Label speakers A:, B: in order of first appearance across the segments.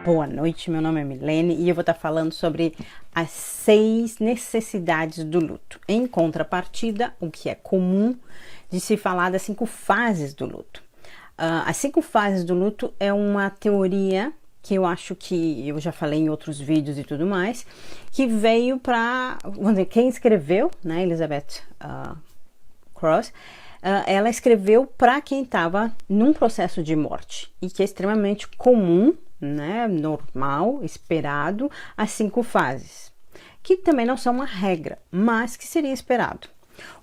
A: Boa noite, meu nome é Milene e eu vou estar falando sobre as 6 necessidades do luto. Em contrapartida, o que é comum de se falar das 5 fases do luto. As 5 fases do luto é uma teoria que eu acho que eu já falei em outros vídeos e tudo mais, que veio para quem escreveu, né, Elizabeth Cross, ela escreveu para quem estava num processo de morte e que é extremamente comum, né, normal, esperado, as 5 fases, que também não são uma regra, mas que seria esperado.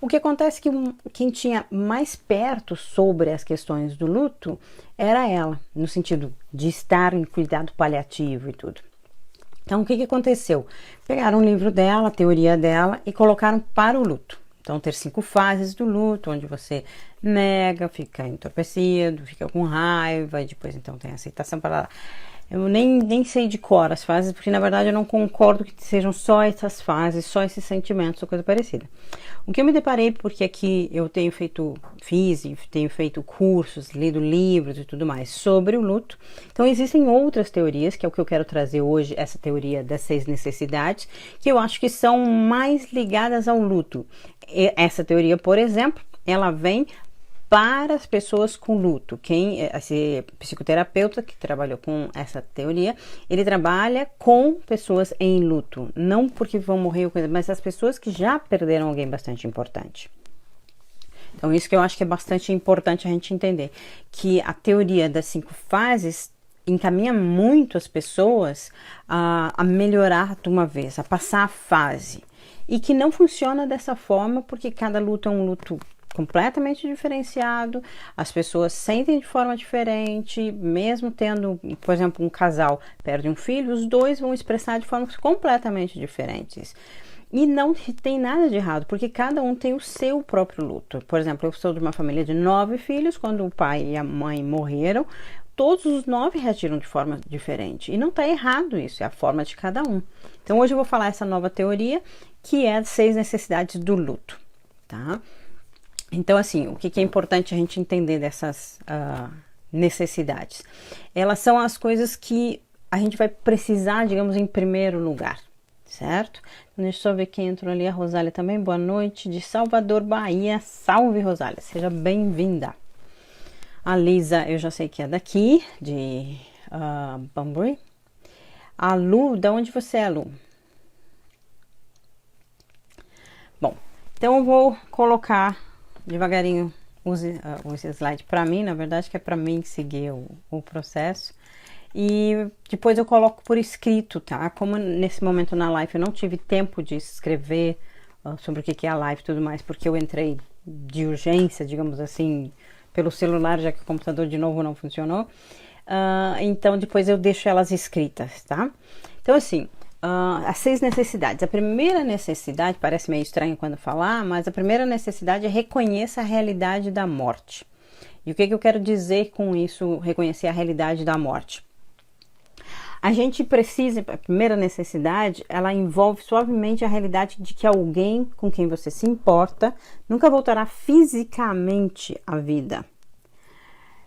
A: O que acontece é que quem tinha mais perto sobre as questões do luto era ela, no sentido de estar em cuidado paliativo e tudo. Então, o que aconteceu? Pegaram o livro dela, a teoria dela e colocaram para o luto. Então, ter 5 fases do luto, onde você nega, fica entorpecido, fica com raiva, e depois então tem a aceitação para lá. Eu nem sei de cor as fases, porque na verdade eu não concordo que sejam só essas fases, só esses sentimentos ou coisa parecida. O que eu me deparei, porque aqui eu tenho feito cursos, lido livros e tudo mais sobre o luto. Então existem outras teorias, que é o que eu quero trazer hoje, essa teoria das 6 necessidades, que eu acho que são mais ligadas ao luto. Essa teoria, por exemplo, ela vem para as pessoas com luto. Esse psicoterapeuta que trabalhou com essa teoria, ele trabalha com pessoas em luto, não porque vão morrer, mas as pessoas que já perderam alguém bastante importante. Então isso que eu acho que é bastante importante a gente entender, que a teoria das 5 fases encaminha muito as pessoas a melhorar de uma vez, a passar a fase, e que não funciona dessa forma, porque cada luto é um luto completamente diferenciado, as pessoas sentem de forma diferente, mesmo tendo, por exemplo, um casal perde um filho, os dois vão expressar de formas completamente diferentes. E não tem nada de errado, porque cada um tem o seu próprio luto. Por exemplo, eu sou de uma família de 9 filhos, quando o pai e a mãe morreram, todos os 9 reagiram de forma diferente. E não está errado isso, é a forma de cada um. Então hoje eu vou falar essa nova teoria, que é as 6 necessidades do luto, tá? Então, assim, o que é importante a gente entender dessas necessidades? Elas são as coisas que a gente vai precisar, digamos, em primeiro lugar, certo? Deixa eu ver quem entrou ali, a Rosália também, boa noite, de Salvador, Bahia. Salve, Rosália, seja bem-vinda. A Lisa, eu já sei que é daqui, de Banbury. A Lu, de onde você é, Lu? Bom, então eu vou colocar devagarinho os slides para mim, na verdade que é para mim seguir o processo, e depois eu coloco por escrito, tá? Como nesse momento na live eu não tive tempo de escrever sobre o que é a live e tudo mais, porque eu entrei de urgência, digamos assim, pelo celular, já que o computador de novo não funcionou, então depois eu deixo elas escritas, tá? Então assim, as 6 necessidades. A primeira necessidade, parece meio estranho quando falar, mas a primeira necessidade é reconheça a realidade da morte. E o que eu quero dizer com isso, reconhecer a realidade da morte? A gente precisa, a primeira necessidade, ela envolve suavemente a realidade de que alguém com quem você se importa nunca voltará fisicamente à vida.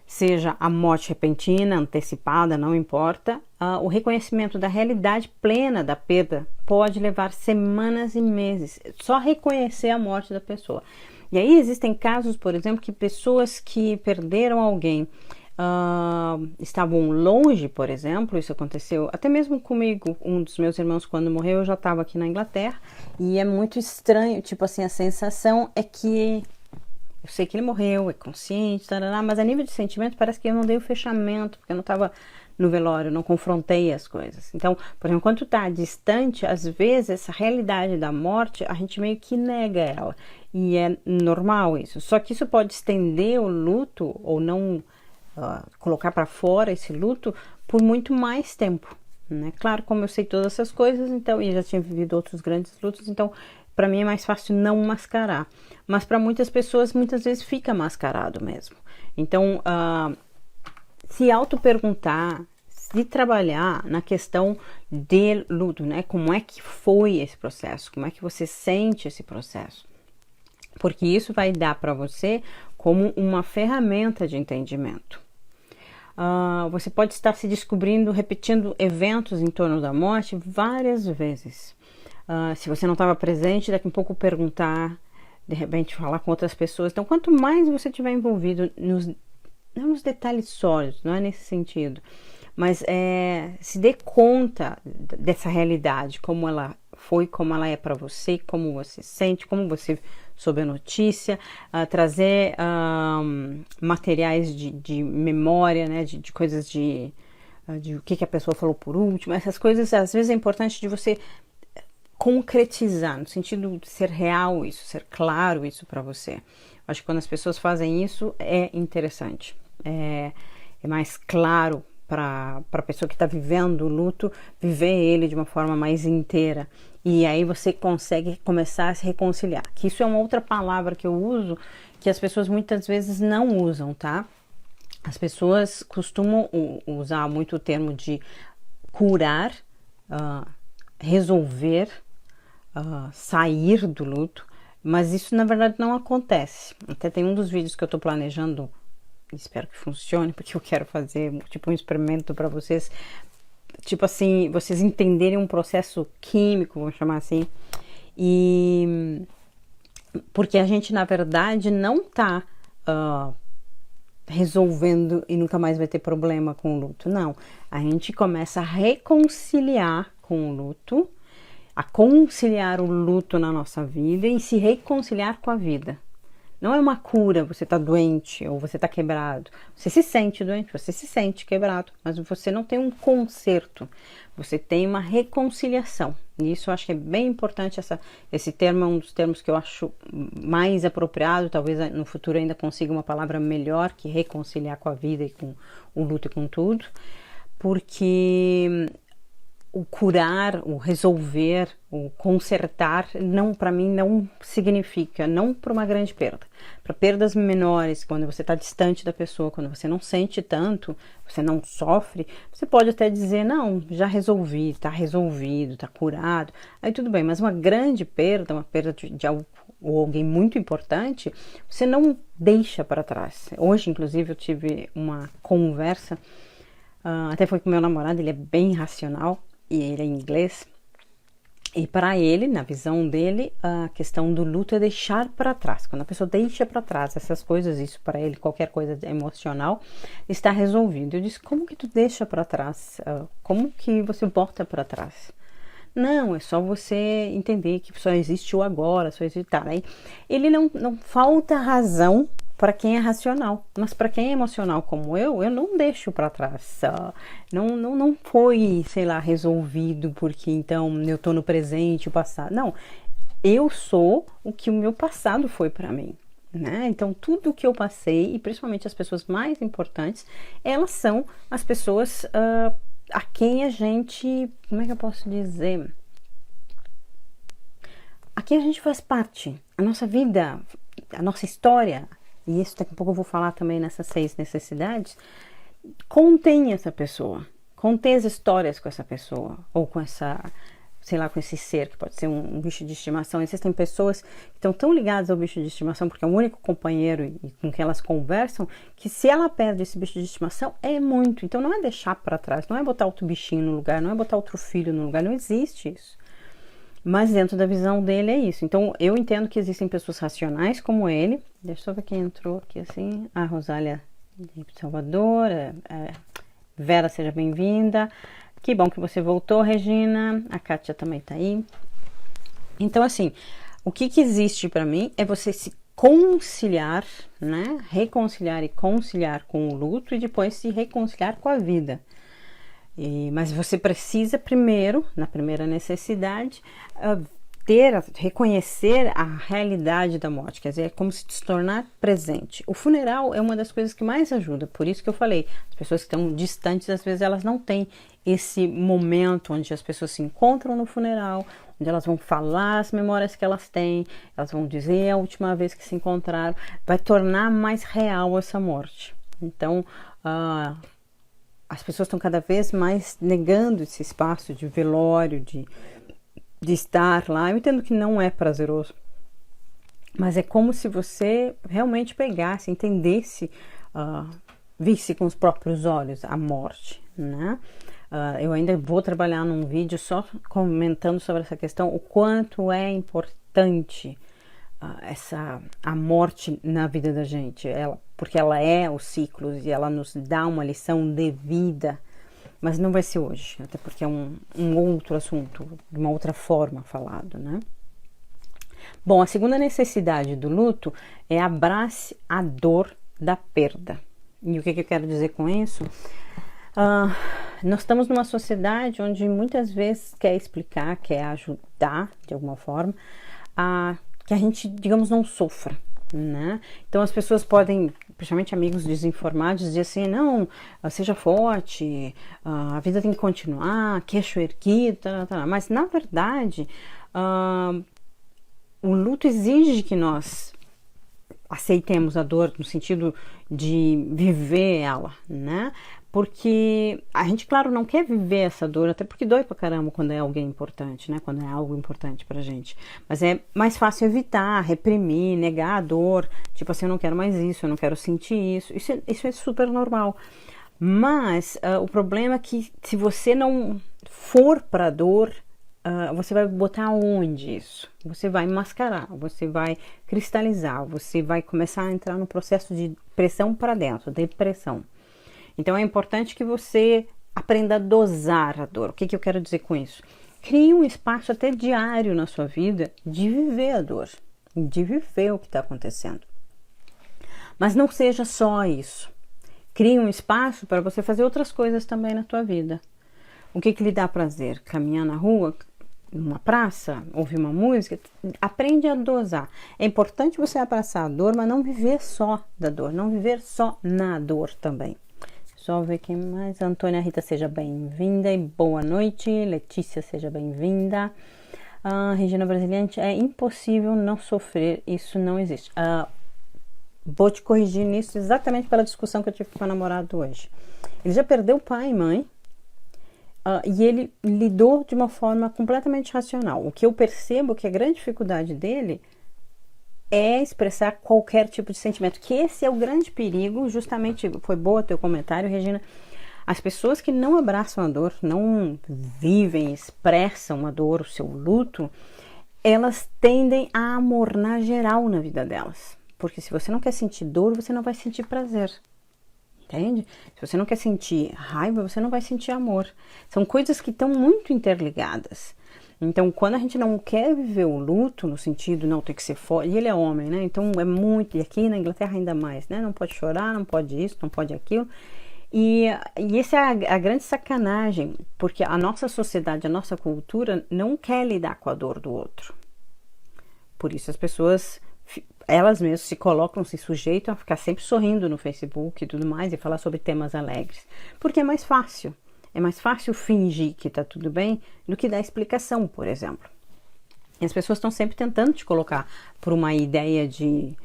A: Seja a morte repentina, antecipada, não importa, o reconhecimento da realidade plena da perda pode levar semanas e meses, só reconhecer a morte da pessoa. E aí existem casos, por exemplo, que pessoas que perderam alguém estavam longe, por exemplo, isso aconteceu até mesmo comigo, um dos meus irmãos quando morreu, eu já estava aqui na Inglaterra, e é muito estranho, tipo assim, a sensação é que eu sei que ele morreu, é consciente, tarará, mas a nível de sentimento parece que eu não dei o fechamento, porque eu não estava no velório, não confrontei as coisas. Então, por exemplo, quando tu tá distante, às vezes essa realidade da morte, a gente meio que nega ela. E é normal isso. Só que isso pode estender o luto, ou não colocar para fora esse luto, por muito mais tempo, né? Claro, como eu sei todas essas coisas, então, e já tinha vivido outros grandes lutos, então para mim é mais fácil não mascarar, mas para muitas pessoas muitas vezes fica mascarado mesmo. Então se auto-perguntar, se trabalhar na questão de luto, né? Como é que foi esse processo? Como é que você sente esse processo? Porque isso vai dar para você como uma ferramenta de entendimento. você pode estar se descobrindo, repetindo eventos em torno da morte várias vezes. Se você não estava presente, daqui a pouco perguntar, de repente falar com outras pessoas. Então, quanto mais você estiver envolvido não nos detalhes sólidos, não é nesse sentido, mas se dê conta dessa realidade, como ela foi, como ela é para você, como você sente, como você soube a notícia, trazer materiais de memória, né, de coisas de o que a pessoa falou por último. Essas coisas, às vezes, é importante de você concretizar, no sentido de ser real isso, ser claro isso para você. Acho que quando as pessoas fazem isso, é interessante. É mais claro para a pessoa que está vivendo o luto, viver ele de uma forma mais inteira. E aí você consegue começar a se reconciliar. Que isso é uma outra palavra que eu uso, que as pessoas muitas vezes não usam, tá? As pessoas costumam usar muito o termo de curar, resolver, sair do luto, mas isso na verdade não acontece. Até tem um dos vídeos que eu estou planejando, espero que funcione, porque eu quero fazer tipo um experimento para vocês, tipo assim, vocês entenderem um processo químico, vamos chamar assim, e porque a gente na verdade não tá resolvendo e nunca mais vai ter problema com o luto, não. A gente começa a reconciliar com o luto, a conciliar o luto na nossa vida e se reconciliar com a vida. Não é uma cura, você tá doente ou você tá quebrado. Você se sente doente, você se sente quebrado, mas você não tem um conserto, você tem uma reconciliação. E isso eu acho que é bem importante, esse termo é um dos termos que eu acho mais apropriado, talvez no futuro ainda consiga uma palavra melhor que reconciliar com a vida e com o luto e com tudo, porque o curar, o resolver, o consertar, não, para mim não significa, não para uma grande perda. Para perdas menores, quando você está distante da pessoa, quando você não sente tanto, você não sofre, você pode até dizer, não, já resolvi, está resolvido, está curado, aí tudo bem, mas uma grande perda, uma perda de algo ou alguém muito importante, você não deixa para trás. Hoje, inclusive, eu tive uma conversa, até foi com meu namorado, ele é bem racional, e ele é inglês, e para ele, na visão dele, a questão do luto é deixar para trás. Quando a pessoa deixa para trás essas coisas, isso para ele, qualquer coisa emocional, está resolvido. Eu disse, como que tu deixa para trás? Como que você volta para trás? Não, é só você entender que só existe o agora, só existe... Tá, aí ele não falta razão para quem é racional, mas para quem é emocional como eu não deixo para trás. Não foi, sei lá, resolvido porque então eu tô no presente, o passado. Não, eu sou o que o meu passado foi para mim, né? Então tudo que eu passei, e principalmente as pessoas mais importantes, elas são as pessoas a quem a gente, como é que eu posso dizer? A quem a gente faz parte, a nossa vida, a nossa história. E isso daqui a pouco eu vou falar também nessas 6 necessidades, contém essa pessoa, contém as histórias com essa pessoa, ou com essa, sei lá, com esse ser, que pode ser um bicho de estimação. Existem pessoas que estão tão ligadas ao bicho de estimação, porque é o único companheiro e com quem elas conversam, que se ela perde esse bicho de estimação, é muito. Então não é deixar para trás, não é botar outro bichinho no lugar, não é botar outro filho no lugar, não existe isso. Mas dentro da visão dele é isso. Então eu entendo que existem pessoas racionais como ele. Deixa eu só ver quem entrou aqui assim. A Rosália de Salvador. Vera, seja bem-vinda. Que bom que você voltou, Regina. A Kátia também tá aí. Então assim, o que existe para mim é você se conciliar, né? Reconciliar e conciliar com o luto e depois se reconciliar com a vida. Mas você precisa primeiro, na primeira necessidade, reconhecer a realidade da morte, quer dizer, é como se tornar presente. O funeral é uma das coisas que mais ajuda, por isso que eu falei, as pessoas que estão distantes, às vezes elas não têm esse momento onde as pessoas se encontram no funeral, onde elas vão falar as memórias que elas têm, elas vão dizer a última vez que se encontraram, vai tornar mais real essa morte. Então, as pessoas estão cada vez mais negando esse espaço de velório, de estar lá. Eu entendo que não é prazeroso, mas é como se você realmente pegasse, entendesse visse com os próprios olhos a morte, né? Eu ainda vou trabalhar num vídeo só comentando sobre essa questão, o quanto é importante a morte na vida da gente, porque ela é os ciclos e ela nos dá uma lição de vida, mas não vai ser hoje, até porque é um outro assunto, de uma outra forma falado, né? Bom, a segunda necessidade do luto é abrace a dor da perda. E o que eu quero dizer com isso? Nós estamos numa sociedade onde muitas vezes quer explicar, quer ajudar de alguma forma que a gente, digamos, não sofra, né? Então as pessoas podem, principalmente amigos desinformados, dizer assim, não, seja forte, a vida tem que continuar, queixo erguido, mas na verdade o luto exige que nós aceitemos a dor no sentido de viver ela, né? Porque a gente, claro, não quer viver essa dor, até porque dói pra caramba quando é alguém importante, né? Quando é algo importante pra gente. Mas é mais fácil evitar, reprimir, negar a dor. Tipo assim, eu não quero mais isso, eu não quero sentir isso. Isso é super normal. Mas o problema é que se você não for pra dor, você vai botar onde isso? Você vai mascarar, você vai cristalizar, você vai começar a entrar no processo de pressão para dentro, depressão. Então é importante que você aprenda a dosar a dor. O que eu quero dizer com isso? Crie um espaço até diário na sua vida de viver a dor, de viver o que está acontecendo. Mas não seja só isso. Crie um espaço para você fazer outras coisas também na tua vida. O que lhe dá prazer? Caminhar na rua, numa praça, ouvir uma música? Aprende a dosar. É importante você abraçar a dor, mas não viver só da dor, não viver só na dor também. Só ver quem mais. Antônia Rita, seja bem-vinda e boa noite. Letícia, seja bem-vinda. Regina Brasiliante, é impossível não sofrer, isso não existe. Vou te corrigir nisso exatamente pela discussão que eu tive com o meu namorado hoje. Ele já perdeu pai e mãe e ele lidou de uma forma completamente racional. O que eu percebo que a grande dificuldade dele é expressar qualquer tipo de sentimento, que esse é o grande perigo. Justamente, foi boa teu comentário, Regina. As pessoas que não abraçam a dor, não vivem, expressam a dor, o seu luto, elas tendem a amornar geral na vida delas. Porque se você não quer sentir dor, você não vai sentir prazer. Entende? Se você não quer sentir raiva, você não vai sentir amor. São coisas que estão muito interligadas. Então, quando a gente não quer viver o luto, no sentido, não, tem que ser forte, e ele é homem, né? Então, é muito, e aqui na Inglaterra ainda mais, né? Não pode chorar, não pode isso, não pode aquilo. E essa é a grande sacanagem, porque a nossa sociedade, a nossa cultura não quer lidar com a dor do outro. Por isso as pessoas, elas mesmas se colocam, se sujeitam a ficar sempre sorrindo no Facebook e tudo mais, e falar sobre temas alegres. Porque é mais fácil. É mais fácil fingir que tá tudo bem do que dar explicação, por exemplo. E as pessoas estão sempre tentando te colocar por uma ideia de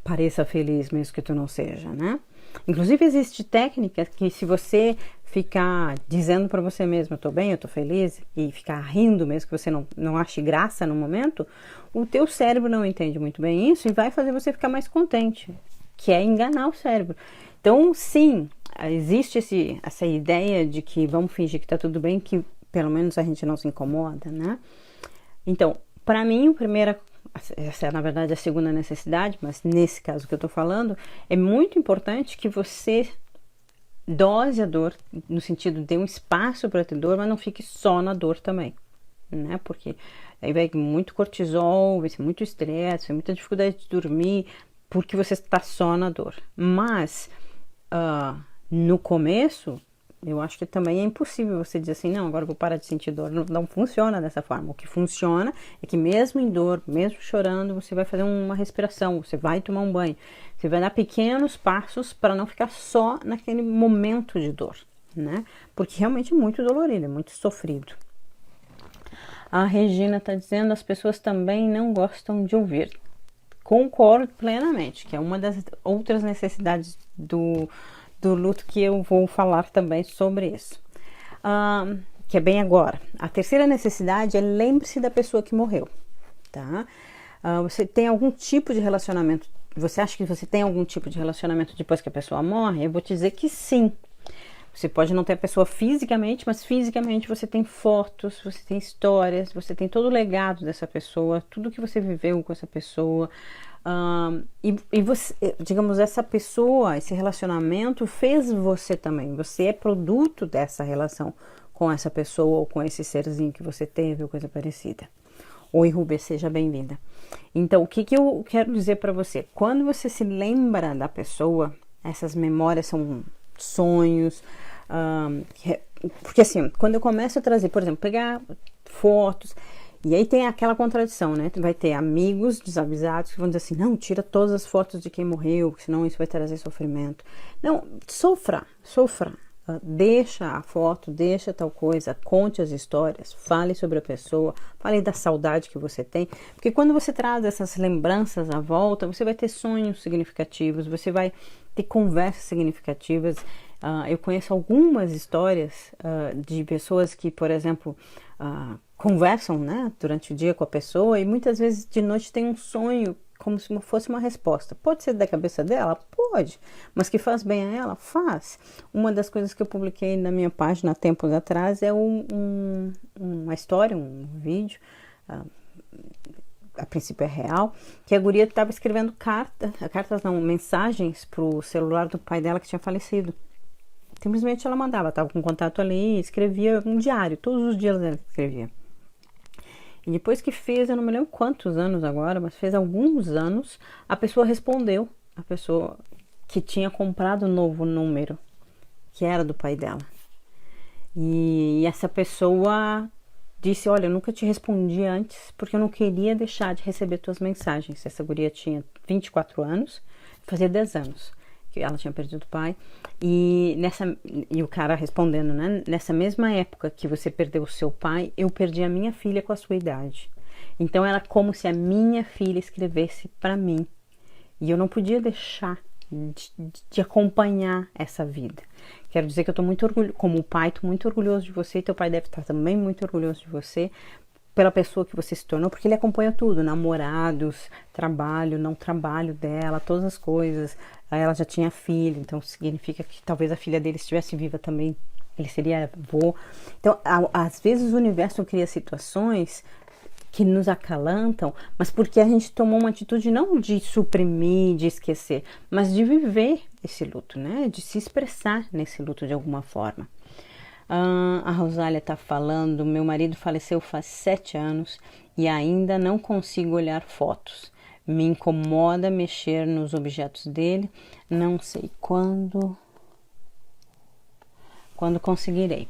A: pareça feliz mesmo que tu não seja, né? Inclusive existe técnica que, se você ficar dizendo para você mesmo, eu tô bem, eu tô feliz, e ficar rindo mesmo que você não ache graça no momento, o teu cérebro não entende muito bem isso e vai fazer você ficar mais contente, que é enganar o cérebro. Então, sim, existe essa ideia de que vamos fingir que tá tudo bem, que pelo menos a gente não se incomoda, né? Então, para mim, essa é na verdade a segunda necessidade, mas nesse caso que eu tô falando, é muito importante que você dose a dor, no sentido de um espaço para ter dor, mas não fique só na dor também, né? Porque aí vai muito cortisol, vai ser muito estresse, vai ser muita dificuldade de dormir, porque você está só na dor. Mas no começo, eu acho que também é impossível você dizer assim, não, agora eu vou parar de sentir dor. Não funciona dessa forma. O que funciona é que mesmo em dor, mesmo chorando, você vai fazer uma respiração, você vai tomar um banho, você vai dar pequenos passos para não ficar só naquele momento de dor, né? Porque realmente é muito dolorido, é muito sofrido. A Regina está dizendo, as pessoas também não gostam de ouvir. Concordo plenamente, que é uma das outras necessidades do luto que eu vou falar também sobre isso. Que é bem agora. A terceira necessidade é lembre-se da pessoa que morreu, tá? Você tem algum tipo de relacionamento você acha que você tem algum tipo de relacionamento depois que a pessoa morre? Eu vou te dizer que sim. Você pode não ter a pessoa fisicamente, mas fisicamente você tem fotos, você tem histórias, você tem todo o legado dessa pessoa, tudo que você viveu com essa pessoa. E você, digamos, essa pessoa, esse relacionamento fez você também. Você é produto dessa relação com essa pessoa ou com esse serzinho que você teve ou coisa parecida. Oi, Rubê, seja bem-vinda. Então, o que eu quero dizer para você? Quando você se lembra da pessoa, essas memórias são sonhos, porque assim, quando eu começo a trazer, por exemplo, pegar fotos, e aí tem aquela contradição, né? Vai ter amigos desavisados que vão dizer assim, não, tira todas as fotos de quem morreu, senão isso vai trazer sofrimento. Não, sofra. Deixa a foto, deixa tal coisa, conte as histórias, fale sobre a pessoa, fale da saudade que você tem, porque quando você traz essas lembranças à volta, você vai ter sonhos significativos, você vai ter conversas significativas. Eu conheço algumas histórias de pessoas que, por exemplo, conversam, né, durante o dia com a pessoa e muitas vezes de noite tem um sonho como se fosse uma resposta. Pode ser da cabeça dela? Pode. Mas que faz bem a ela? Faz. Uma das coisas que eu publiquei na minha página há tempos atrás é uma história, um vídeo, a princípio é real, que a guria estava escrevendo mensagens para o celular do pai dela que tinha falecido. Simplesmente ela mandava, estava com contato ali, escrevia um diário, todos os dias ela escrevia. E depois que fez, eu não me lembro quantos anos agora, mas fez alguns anos, a pessoa respondeu, a pessoa que tinha comprado um novo número, que era do pai dela. E essa pessoa disse, olha, eu nunca te respondi antes, porque eu não queria deixar de receber tuas mensagens. Essa guria tinha 24 anos, fazia 10 anos que ela tinha perdido o pai, e o cara respondendo, né? Nessa mesma época que você perdeu o seu pai, eu perdi a minha filha com a sua idade. Então era como se a minha filha escrevesse para mim, e eu não podia deixar de acompanhar essa vida. Quero dizer que eu estou muito orgulhoso, como pai, estou muito orgulhoso de você, e teu pai deve estar também muito orgulhoso de você, pela pessoa que você se tornou, porque ele acompanha tudo, namorados, trabalho, não trabalho dela, todas as coisas. Ela já tinha filho, então significa que talvez a filha dele estivesse viva também, ele seria avô. Então, às vezes o universo cria situações que nos acalantam, mas porque a gente tomou uma atitude não de suprimir, de esquecer, mas de viver esse luto, né? De se expressar nesse luto de alguma forma. A Rosália está falando, meu marido faleceu faz 7 anos e ainda não consigo olhar fotos. Me incomoda mexer nos objetos dele, não sei quando conseguirei.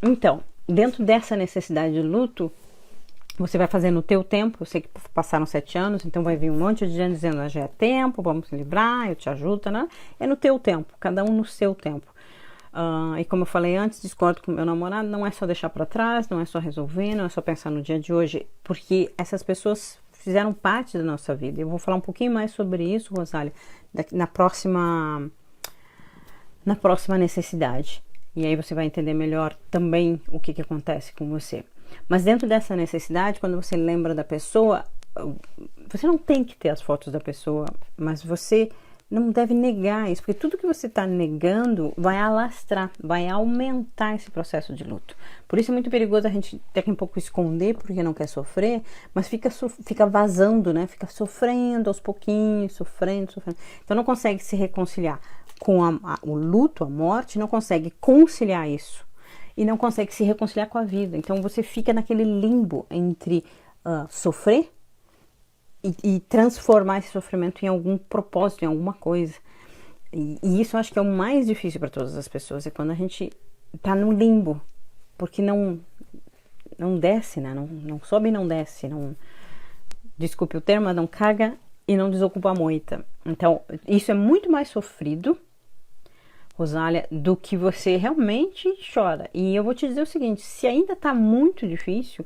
A: Então, dentro dessa necessidade de luto, você vai fazer no teu tempo. Eu sei que passaram 7 anos, então vai vir um monte de gente dizendo, já é tempo, vamos se livrar, eu te ajudo, né? É no teu tempo, cada um no seu tempo. E como eu falei antes, discordo com meu namorado, não é só deixar para trás, não é só resolver, não é só pensar no dia de hoje, porque essas pessoas fizeram parte da nossa vida. Eu vou falar um pouquinho mais sobre isso, Rosália, na próxima necessidade. E aí você vai entender melhor também o que acontece com você. Mas dentro dessa necessidade, quando você lembra da pessoa, você não tem que ter as fotos da pessoa, mas você não deve negar isso, porque tudo que você está negando vai alastrar, vai aumentar esse processo de luto. Por isso é muito perigoso a gente daqui a pouco esconder porque não quer sofrer, mas fica vazando, né? Fica sofrendo aos pouquinhos, sofrendo. Então não consegue se reconciliar com o luto, a morte, não consegue conciliar isso e não consegue se reconciliar com a vida. Então você fica naquele limbo entre sofrer e transformar esse sofrimento em algum propósito, em alguma coisa. E isso eu acho que é o mais difícil para todas as pessoas, é quando a gente está no limbo, porque não desce, né? Não sobe e não desce, desculpe o termo, mas não caga e não desocupa a moita. Então, isso é muito mais sofrido, Rosália, do que você realmente chora. E eu vou te dizer o seguinte, se ainda está muito difícil,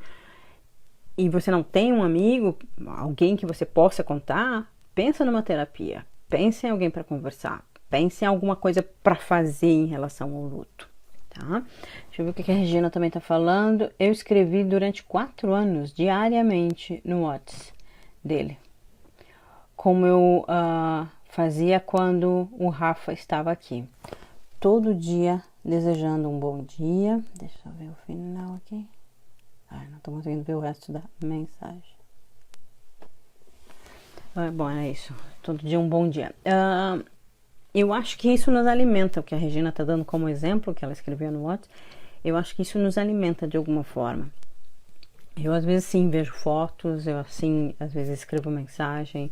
A: e você não tem um amigo, alguém que você possa contar, pensa numa terapia, pense em alguém para conversar, pense em alguma coisa para fazer em relação ao luto, tá? Deixa eu ver o que a Regina também está falando. Eu escrevi durante 4 anos, diariamente, no WhatsApp dele. como eu fazia quando o Rafa estava aqui. Todo dia desejando um bom dia. Deixa eu ver o final aqui. Ai, não estou conseguindo ver o resto da mensagem. Bom, é isso. Todo dia um bom dia. Eu acho que isso nos alimenta, o que a Regina está dando como exemplo, que ela escreveu no WhatsApp. Eu acho que isso nos alimenta de alguma forma. Eu às vezes sim vejo fotos, eu assim às vezes escrevo mensagem,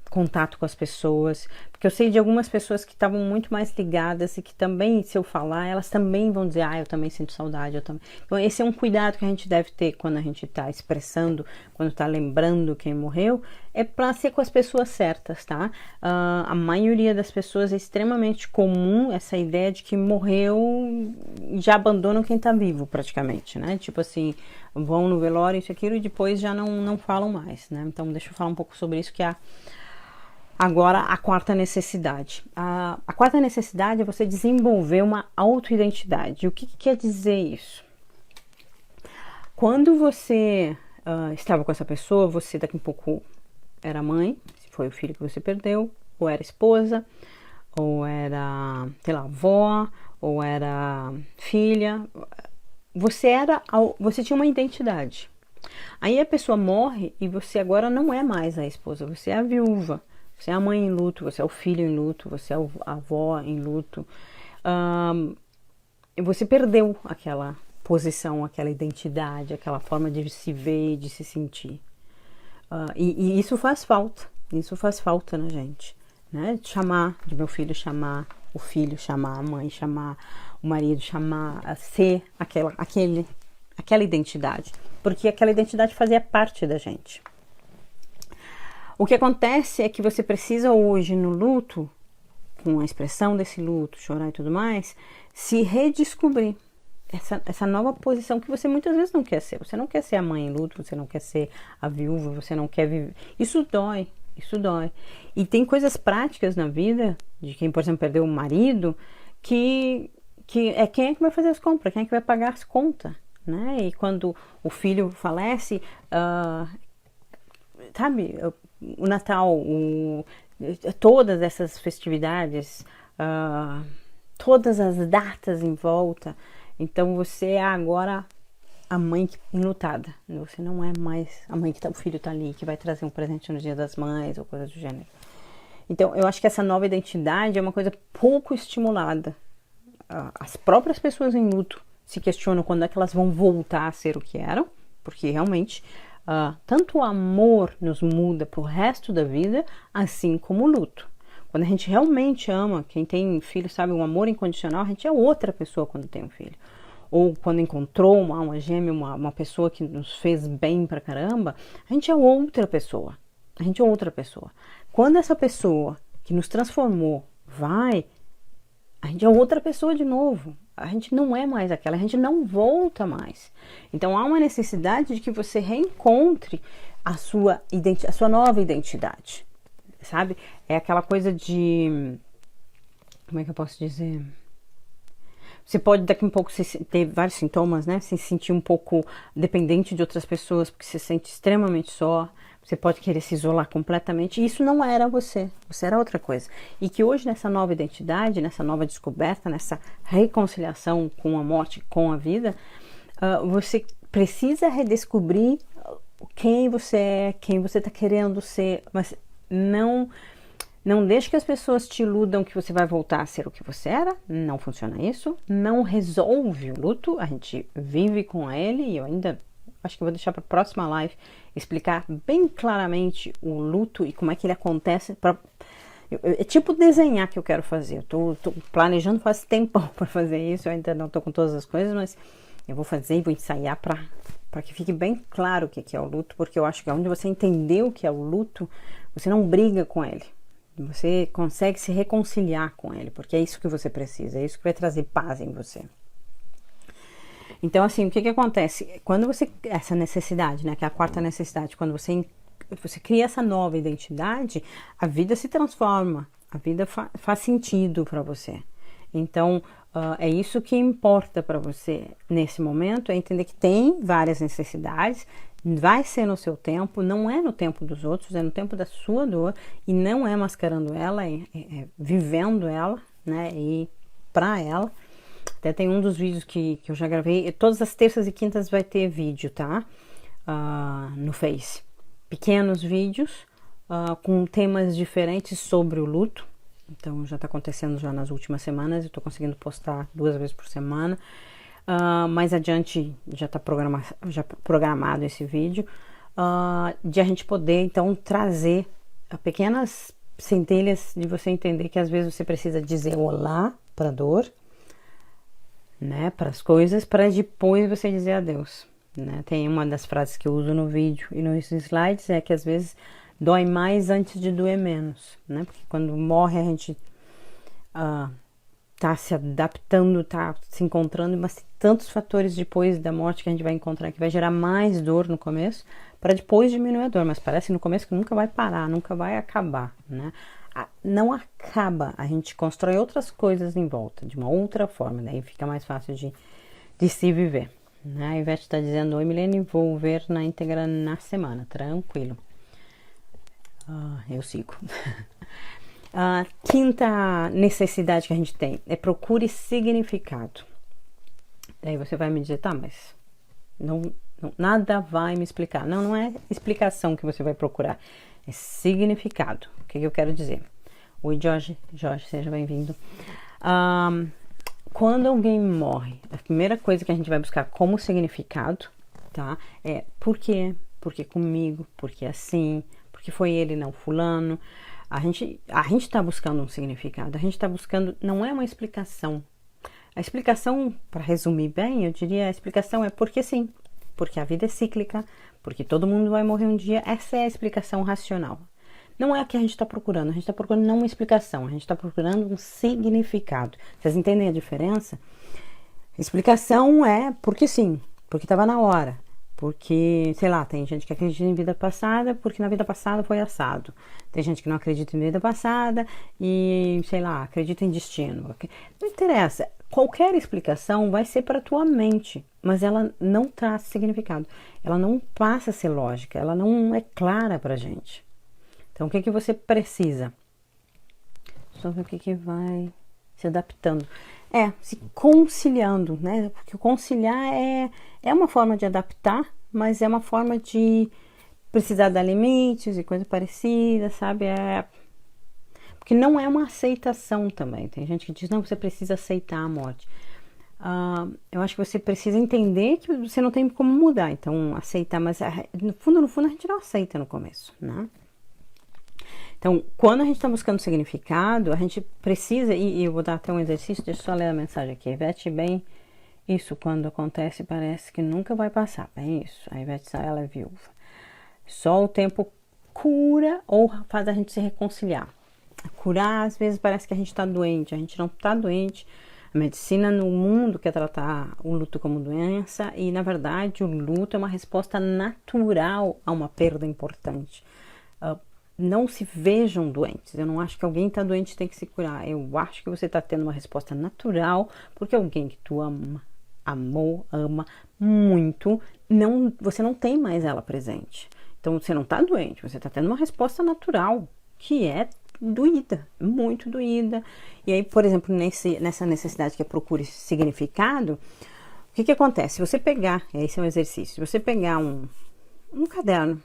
A: contato com as pessoas, porque eu sei de algumas pessoas que estavam muito mais ligadas e que também, se eu falar, elas também vão dizer, eu também sinto saudade, eu também. Então esse é um cuidado que a gente deve ter quando a gente está expressando, quando está lembrando quem morreu, é para ser com as pessoas certas, tá? A maioria das pessoas é extremamente comum essa ideia de que morreu e já abandonam quem está vivo praticamente, né? Tipo assim, vão no velório, isso, aquilo, e depois já não falam mais, né? Então deixa eu falar um pouco sobre isso, que é agora a quarta necessidade. A quarta necessidade é você desenvolver uma autoidentidade. O que quer dizer isso? Quando você estava com essa pessoa, você daqui a pouco era mãe, se foi o filho que você perdeu, ou era esposa, ou era, sei lá, avó, ou era filha. Você tinha uma identidade. Aí a pessoa morre e você agora não é mais a esposa, você é a viúva, você é a mãe em luto, você é o filho em luto, você é a avó em luto. Você perdeu aquela posição, aquela identidade, aquela forma de se ver e de se sentir. E isso faz falta na gente, né? De meu filho chamar o filho, chamar a mãe, chamar o marido, chamar a ser aquela identidade, porque aquela identidade fazia parte da gente. O que acontece é que você precisa hoje no luto, com a expressão desse luto, chorar e tudo mais, se redescobrir essa nova posição que você muitas vezes não quer ser. Você não quer ser a mãe em luto, você não quer ser a viúva, você não quer viver. Isso dói. E tem coisas práticas na vida de quem, por exemplo, perdeu um marido, que é quem é que vai fazer as compras, quem é que vai pagar as contas, né? E quando o filho falece, sabe, o Natal, todas essas festividades, todas as datas em volta. Então você é agora a mãe enlutada. Você não é mais a mãe que o filho tá ali, que vai trazer um presente no Dia das Mães ou coisa do gênero. Então eu acho que essa nova identidade é uma coisa pouco estimulada. As próprias pessoas em luto se questionam quando é que elas vão voltar a ser o que eram, porque realmente tanto o amor nos muda pro resto da vida, assim como o luto. Quando a gente realmente ama, quem tem filho sabe, um amor incondicional, a gente é outra pessoa quando tem um filho. Ou quando encontrou uma alma gêmea, uma pessoa que nos fez bem pra caramba, a gente é outra pessoa. Quando essa pessoa que nos transformou vai, a gente é outra pessoa de novo. A gente não é mais aquela, a gente não volta mais. Então há uma necessidade de que você reencontre a sua nova identidade, sabe? É aquela coisa de... Como é que eu posso dizer? Você pode daqui a um pouco ter vários sintomas, né? Se sentir um pouco dependente de outras pessoas, porque se sente extremamente só. Você pode querer se isolar completamente. E isso não era você. Você era outra coisa. E que hoje, nessa nova identidade, nessa nova descoberta, nessa reconciliação com a morte, com a vida, você precisa redescobrir quem você é, quem você está querendo ser. Mas não deixe que as pessoas te iludam que você vai voltar a ser o que você era. Não funciona isso. Não resolve o luto. A gente vive com ele. E eu ainda acho que vou deixar para a próxima live explicar bem claramente o luto e como é que ele acontece. É tipo desenhar que eu quero fazer. Eu tô planejando faz tempão para fazer isso. Eu ainda não tô com todas as coisas, mas eu vou fazer e vou ensaiar para que fique bem claro o que é o luto. Porque eu acho que onde você entender o que é o luto, você não briga com ele. Você consegue se reconciliar com ele, porque é isso que você precisa, é isso que vai trazer paz em você. Então, assim, o que acontece? Quando você... Essa necessidade, né, que é a quarta necessidade, quando você cria essa nova identidade, a vida se transforma, a vida faz sentido para você. Então, é isso que importa para você nesse momento, é entender que tem várias necessidades, Vai ser no seu tempo, não é no tempo dos outros, é no tempo da sua dor, e não é mascarando ela, é vivendo ela, né? E pra ela. Até tem um dos vídeos que eu já gravei, todas as terças e quintas vai ter vídeo, tá? No Face. Pequenos vídeos com temas diferentes sobre o luto. Então já tá acontecendo já nas últimas semanas, eu tô conseguindo postar 2 vezes por semana. Mais adiante já está programado esse vídeo, de a gente poder então trazer pequenas centelhas de você entender que às vezes você precisa dizer olá para a dor, né, para as coisas, para depois você dizer adeus, né? Tem uma das frases que eu uso no vídeo e nos slides, é que às vezes dói mais antes de doer menos, né? Porque quando morre a gente tá se adaptando, tá se encontrando, mas tem tantos fatores depois da morte que a gente vai encontrar que vai gerar mais dor no começo, para depois diminuir a dor, mas parece no começo que nunca vai parar, nunca vai acabar, né? Não acaba, a gente constrói outras coisas em volta, de uma outra forma, daí fica mais fácil de se viver, né? A Ivete está dizendo, oi Milene, vou ver na íntegra na semana, tranquilo. Eu sigo. A quinta necessidade que a gente tem é procure significado. Daí você vai me dizer, tá, mas nada vai me explicar. Não é explicação que você vai procurar, é significado. O que eu quero dizer? Oi, Jorge, seja bem-vindo. Quando alguém morre, a primeira coisa que a gente vai buscar como significado, tá? É por quê? Por que comigo? Por que assim? Por que foi ele, não fulano? A gente está buscando um significado, a gente está buscando, não é uma explicação. A explicação, para resumir bem, eu diria, a explicação é porque sim, porque a vida é cíclica, porque todo mundo vai morrer um dia, essa é a explicação racional. Não é a que a gente está procurando, a gente está procurando não uma explicação, a gente está procurando um significado. Vocês entendem a diferença? A explicação é porque sim, porque estava na hora. Porque, sei lá, tem gente que acredita em vida passada porque na vida passada foi assado. Tem gente que não acredita em vida passada e, sei lá, acredita em destino. Não interessa. Qualquer explicação vai ser para a tua mente, mas ela não traz significado. Ela não passa a ser lógica, ela não é clara pra gente. Então, o que você precisa? Só ver o que vai se adaptando. Se conciliando, né? Porque o conciliar é uma forma de adaptar, mas é uma forma de precisar dar limites e coisa parecida, sabe? Porque não é uma aceitação também. Tem gente que diz, não, você precisa aceitar a morte. Eu acho que você precisa entender que você não tem como mudar, então aceitar, mas no fundo a gente não aceita no começo, né? Então, quando a gente está buscando significado, a gente precisa, e eu vou dar até um exercício, deixa eu só ler a mensagem aqui. Ivete, bem, isso quando acontece parece que nunca vai passar, bem isso. A Ivete, ela é viúva. Só o tempo cura ou faz a gente se reconciliar. Curar, às vezes, parece que a gente está doente, a gente não está doente. A medicina no mundo quer tratar o luto como doença e, na verdade, o luto é uma resposta natural a uma perda importante. Não se vejam doentes. Eu não acho que alguém está doente e tem que se curar. Eu acho que você está tendo uma resposta natural porque alguém que tu ama muito, você não tem mais ela presente. Então você não está doente, você está tendo uma resposta natural que é doída, muito doída. E aí, por exemplo, nessa necessidade que é procure significado, o que acontece? Se você pegar, esse é um exercício, se você pegar um caderno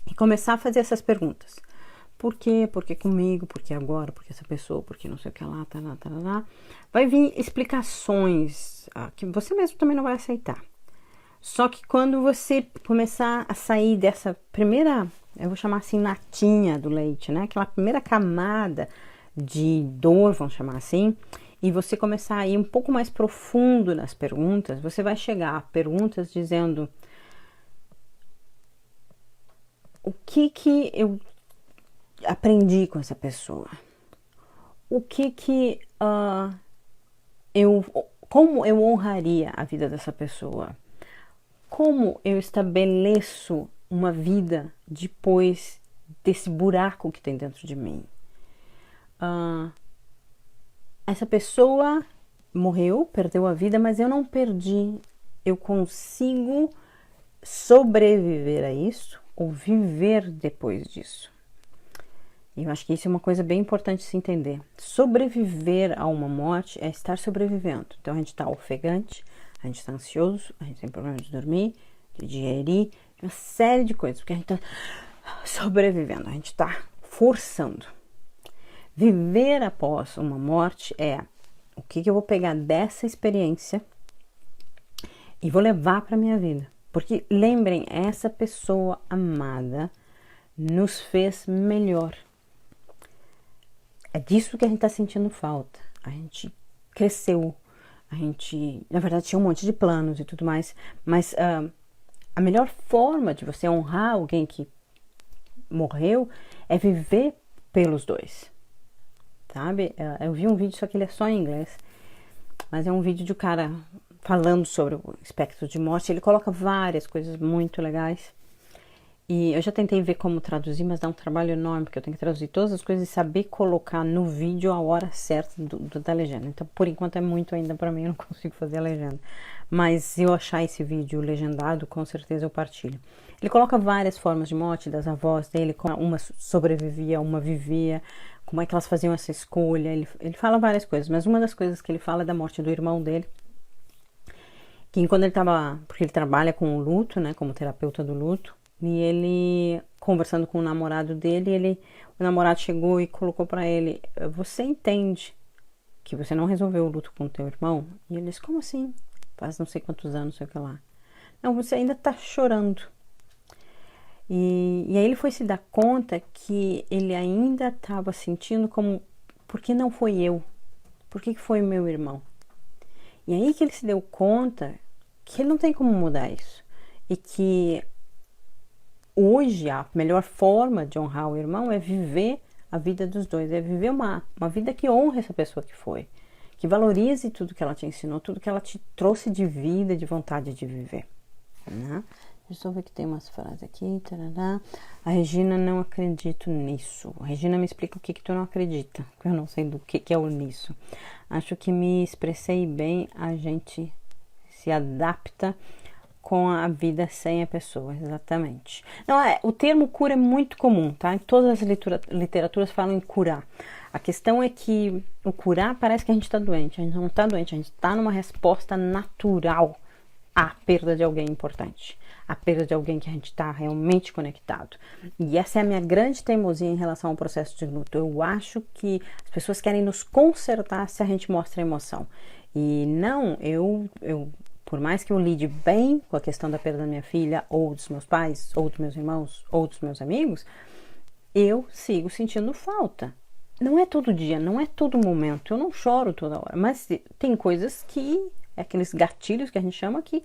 A: e começar a fazer essas perguntas. Por quê? Por que comigo? Por que agora? Por que essa pessoa? Por que não sei o que lá, lá. Vai vir explicações que você mesmo também não vai aceitar. Só que quando você começar a sair dessa primeira, eu vou chamar assim, natinha do leite, né? Aquela primeira camada de dor, vamos chamar assim, e você começar a ir um pouco mais profundo nas perguntas, você vai chegar a perguntas dizendo: o que eu aprendi com essa pessoa? O que como eu honraria a vida dessa pessoa? Como eu estabeleço uma vida depois desse buraco que tem dentro de mim? Essa pessoa morreu, perdeu a vida, mas eu não perdi. Eu consigo sobreviver a isso ou viver depois disso. E eu acho que isso é uma coisa bem importante de se entender. Sobreviver a uma morte é estar sobrevivendo. Então a gente está ofegante, a gente está ansioso, a gente tem problema de dormir, de digerir, uma série de coisas, porque a gente está sobrevivendo, a gente está forçando. Viver após uma morte é o que eu vou pegar dessa experiência e vou levar para minha vida. Porque lembrem, essa pessoa amada nos fez melhor. É disso que a gente está sentindo falta. A gente cresceu, a gente, na verdade, tinha um monte de planos e tudo mais, mas a melhor forma de você honrar alguém que morreu é viver pelos dois, sabe? Eu vi um vídeo, só que ele é só em inglês, mas é um vídeo de um cara falando sobre o espectro de morte. Ele coloca várias coisas muito legais. E eu já tentei ver como traduzir, mas dá um trabalho enorme, porque eu tenho que traduzir todas as coisas e saber colocar no vídeo a hora certa da legenda. Então, por enquanto, é muito ainda para mim, eu não consigo fazer a legenda. Mas se eu achar esse vídeo legendado, com certeza eu partilho. Ele coloca várias formas de morte das avós dele, como uma sobrevivia, uma vivia, como é que elas faziam essa escolha. Ele fala várias coisas, mas uma das coisas que ele fala é da morte do irmão dele, que quando ele estava, porque ele trabalha com o luto, né, como terapeuta do luto, e ele, conversando com o namorado dele, o namorado chegou e colocou para ele: você entende que você não resolveu o luto com o teu irmão? E ele disse: como assim? Faz não sei quantos anos, sei o que lá. Não, você ainda tá chorando. E aí ele foi se dar conta que ele ainda estava sentindo como: por que não foi eu? Por que foi meu irmão? E aí que ele se deu conta que ele não tem como mudar isso. E que hoje a melhor forma de honrar o irmão é viver a vida dos dois, é viver uma vida que honre essa pessoa que foi, que valorize tudo que ela te ensinou, tudo que ela te trouxe de vida, de vontade de viver, né? Deixa eu ver que tem umas frases aqui. Tarará. A Regina: não acredito nisso. Regina, me explica o que tu não acredita, porque eu não sei do que é o nisso. Acho que me expressei bem. A gente se adapta com a vida sem a pessoa, exatamente. Não, o termo cura é muito comum, tá? Em todas as literaturas falam em curar. A questão é que o curar parece que a gente está doente. A gente não está doente, a gente está numa resposta natural à perda de alguém importante, à perda de alguém que a gente está realmente conectado. E essa é a minha grande teimosia em relação ao processo de luto. Eu acho que as pessoas querem nos consertar se a gente mostra emoção. E não, por mais que eu lide bem com a questão da perda da minha filha, ou dos meus pais, ou dos meus irmãos, ou dos meus amigos, eu sigo sentindo falta. Não é todo dia, não é todo momento, eu não choro toda hora, mas tem coisas que, aqueles gatilhos que a gente chama, que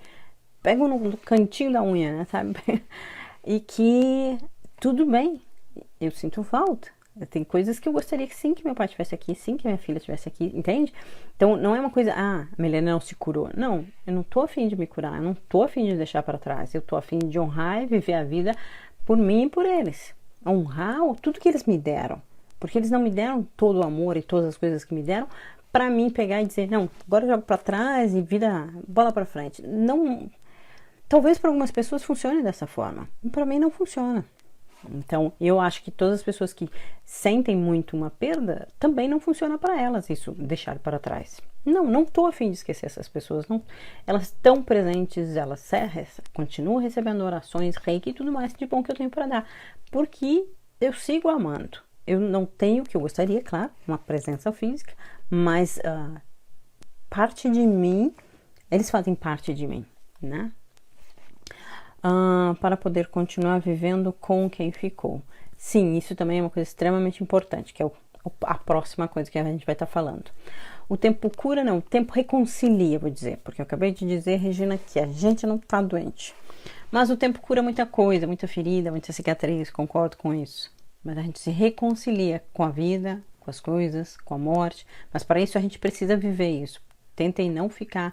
A: pegam no cantinho da unha, né, sabe? E que tudo bem, eu sinto falta. Tem coisas que eu gostaria que sim, que meu pai estivesse aqui, sim, que minha filha estivesse aqui, entende? Então não é uma coisa: a Milena não se curou. Não, eu não tô afim de me curar, eu não tô afim de deixar para trás, eu tô afim de honrar e viver a vida por mim e por eles. Honrar tudo que eles me deram, porque eles não me deram todo o amor e todas as coisas que me deram para mim pegar e dizer: não, agora eu jogo para trás e vida, bola para frente. Não, talvez para algumas pessoas funcione dessa forma, para mim não funciona. Então, eu acho que todas as pessoas que sentem muito uma perda, também não funciona para elas isso, deixar para trás. Não tô a fim de esquecer essas pessoas, não. Elas estão presentes, elas continuam recebendo orações, reiki e tudo mais de bom que eu tenho para dar, porque eu sigo amando. Eu não tenho o que eu gostaria, claro, uma presença física, mas parte de mim, eles fazem parte de mim, né? Para poder continuar vivendo com quem ficou. Sim, isso também é uma coisa extremamente importante, que é a próxima coisa que a gente vai estar falando. O tempo cura, não, o tempo reconcilia, vou dizer, porque eu acabei de dizer, Regina, que a gente não está doente. Mas o tempo cura muita coisa, muita ferida, muita cicatriz, concordo com isso. Mas a gente se reconcilia com a vida, com as coisas, com a morte, mas para isso a gente precisa viver isso. Tentem não ficar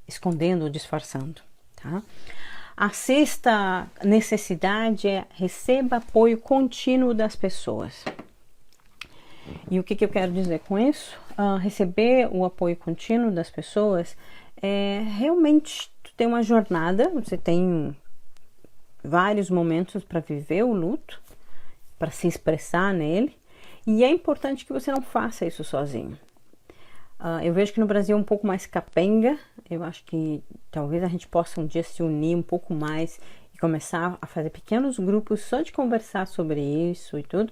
A: escondendo ou disfarçando. Tá? A sexta necessidade é: receba apoio contínuo das pessoas. E o que eu quero dizer com isso? Receber o apoio contínuo das pessoas é realmente tem uma jornada, você tem vários momentos para viver o luto, para se expressar nele, e é importante que você não faça isso sozinho. Eu vejo que no Brasil é um pouco mais capenga. Eu acho que talvez a gente possa um dia se unir um pouco mais e começar a fazer pequenos grupos só de conversar sobre isso e tudo,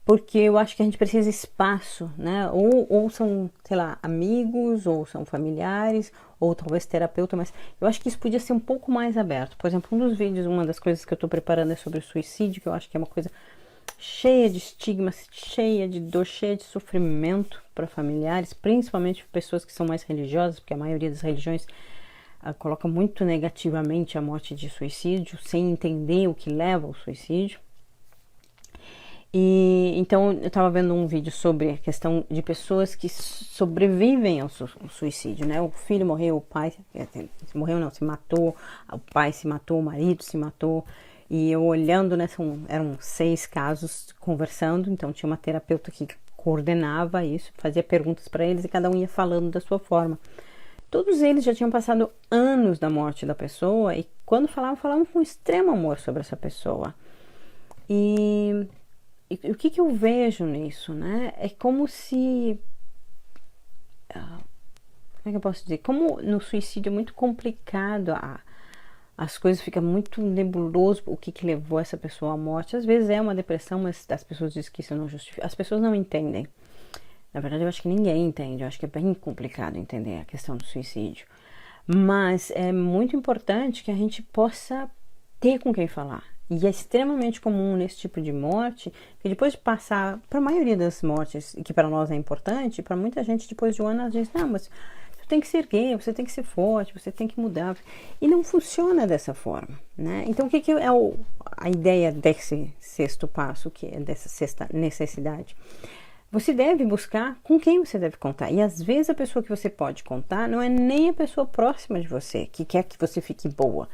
A: porque eu acho que a gente precisa de espaço, né? Ou são, sei lá, amigos, ou são familiares, ou talvez terapeuta, mas eu acho que isso podia ser um pouco mais aberto. Por exemplo, um dos vídeos, uma das coisas que eu estou preparando é sobre o suicídio, que eu acho que é uma coisa cheia de estigmas, cheia de dor, cheia de sofrimento para familiares, principalmente pessoas que são mais religiosas, porque a maioria das religiões coloca muito negativamente a morte de suicídio, sem entender o que leva ao suicídio. E então eu estava vendo um vídeo sobre a questão de pessoas que sobrevivem ao suicídio, né? O filho morreu, o pai morreu, não, se matou, o pai se matou, o marido se matou. E eu olhando, né, eram 6 casos conversando, então tinha uma terapeuta que coordenava isso, fazia perguntas para eles e cada um ia falando da sua forma. Todos eles já tinham passado anos da morte da pessoa e quando falavam com extremo amor sobre essa pessoa. E o que eu vejo nisso, né? É como se... como é que eu posso dizer? Como no suicídio é muito complicado, as coisas ficam muito nebuloso, o que levou essa pessoa à morte. Às vezes é uma depressão, mas as pessoas dizem que isso não justifica. As pessoas não entendem. Na verdade, eu acho que ninguém entende. Eu acho que é bem complicado entender a questão do suicídio. Mas é muito importante que a gente possa ter com quem falar. E é extremamente comum nesse tipo de morte, que depois de passar, para a maioria das mortes, que para nós é importante, para muita gente depois de um ano, ela diz, não, mas você tem que ser gay, você tem que ser forte, você tem que mudar. E não funciona dessa forma, né? Então, o que é a ideia desse 6º passo, que é dessa 6ª necessidade? Você deve buscar com quem você deve contar. E às vezes a pessoa que você pode contar não é nem a pessoa próxima de você, que quer que você fique boa.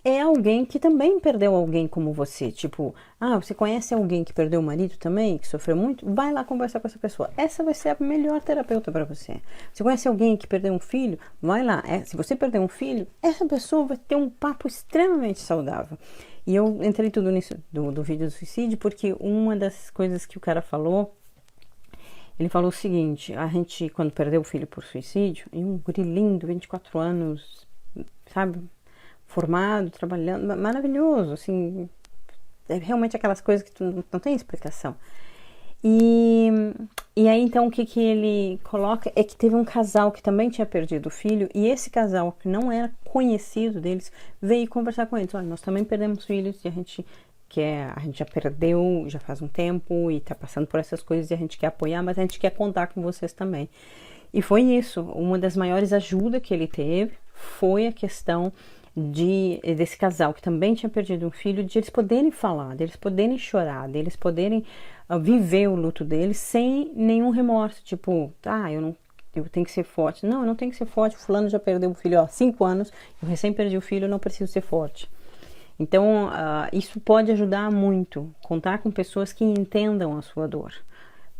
A: É alguém que também perdeu alguém como você. Tipo, você conhece alguém que perdeu o marido também, que sofreu muito? Vai lá conversar com essa pessoa. Essa vai ser a melhor terapeuta para você. Você conhece alguém que perdeu um filho? Vai lá. Se você perder um filho, essa pessoa vai ter um papo extremamente saudável. E eu entrei tudo nisso do vídeo do suicídio, porque uma das coisas que o cara falou, ele falou o seguinte, a gente, quando perdeu o filho por suicídio, e um guri lindo, 24 anos, sabe, formado, trabalhando, maravilhoso, assim, é realmente aquelas coisas que tu não tem explicação. E aí, então, o que ele coloca é que teve um casal que também tinha perdido o filho, e esse casal, que não era conhecido deles, veio conversar com eles. Olha, nós também perdemos filhos e a gente já perdeu, já faz um tempo e tá passando por essas coisas e a gente quer apoiar, mas a gente quer contar com vocês também. E foi isso, uma das maiores ajudas que ele teve foi a questão desse casal que também tinha perdido um filho, de eles poderem falar, de eles poderem chorar, de eles poderem viver o luto deles sem nenhum remorso, tipo, eu tenho que ser forte. Não, eu não tenho que ser forte, fulano já perdeu um filho há 5 anos, eu recém perdi o filho, eu não preciso ser forte. Então, isso pode ajudar muito, contar com pessoas que entendam a sua dor.